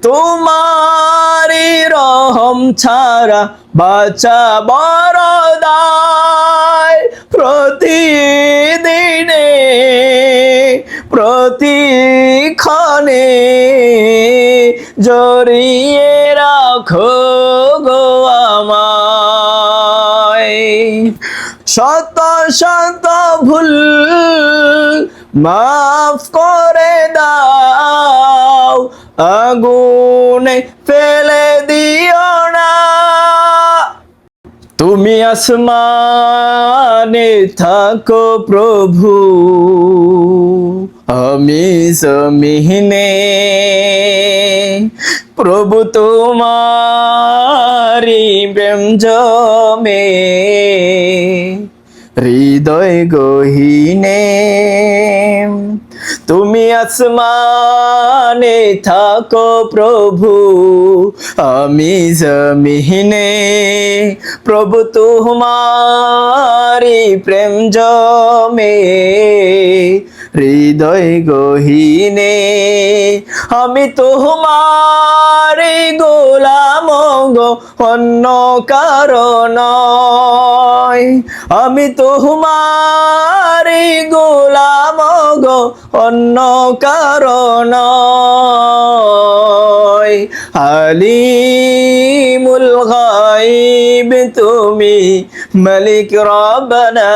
তোমারি রহম ছাড়া বাঁচা বড় দায়। প্রতিদিনে প্রতিক্ষণে জড়িয়ে রাখো গো আমায়। শত শত ভুল মাফ করে দাও, আগুনে ফেলে দিও না। তুমি আসমানে থাকো প্রভু, আমি জমিনে। প্রভু তোমারি প্রেম জমে হৃদয় গহীনে। তুমি আসমানে থাকো প্রভু, আমি জমিনে। প্রভু তোমারি প্রেম জমে হৃদয় গহীনে। আমি তোমারি গোলাম গো, অন্য কারো নয়। আমি তোমারি গোলাম গো, অন্য কারো নয়। আলিমুল গায়ব তুমি, মালিক রব্বানা।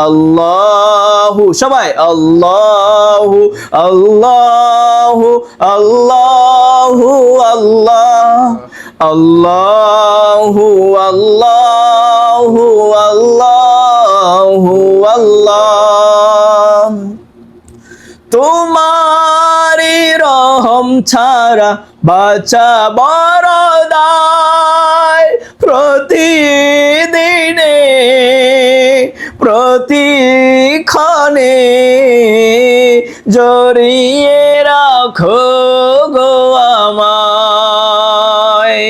আল্লাহু, সবাই আল্লাহু আল্লাহু আল্লাহু আল্লাহ। আল্লাহু আল্লাহু আল্লাহু আল্লাহ। তোমারি রহম ছাড়া বাঁচা বড় দায়। প্রতিদিনে প্রতিক্ষণে জড়িয়ে রাখো গো আমায়।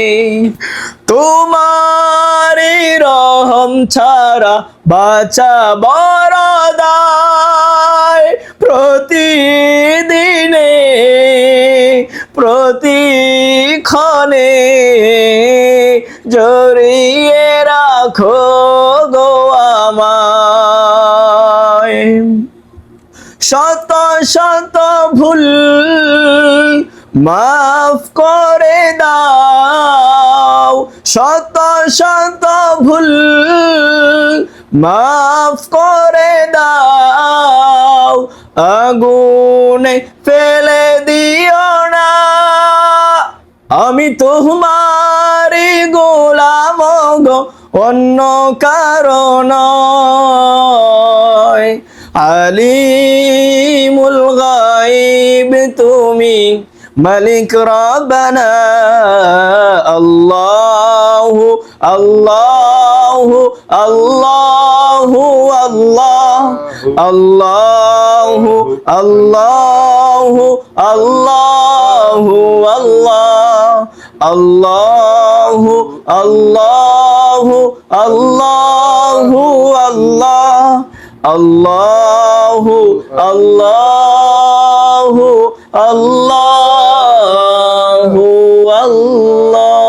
তোমারি রহম ছাড়া বাঁচা বড় দায়। প্রতিদিনে প্রতিক্ষণে জড়িয়ে রাখো গো আমায়। শত শত ভুল মাফ করে দাও, শত শত ভুল মাফ করে দাও, আগুনে ফেলে দিও না। আমি তোমারি গোলাম গো, অন্য কারো নয়। আলিমুল গায়ব তুমি, মালিক রব্বানা। আল্লাহু আল্লাহু আল্লাহু আল্লাহ। আল্লাহু আল্লাহু আল্লাহু আল্লাহ। আল্লাহু আল্লাহু আল্লাহু আল্লাহ। আল্লাহু আল্লাহু আল্লাহু আল্লাহ।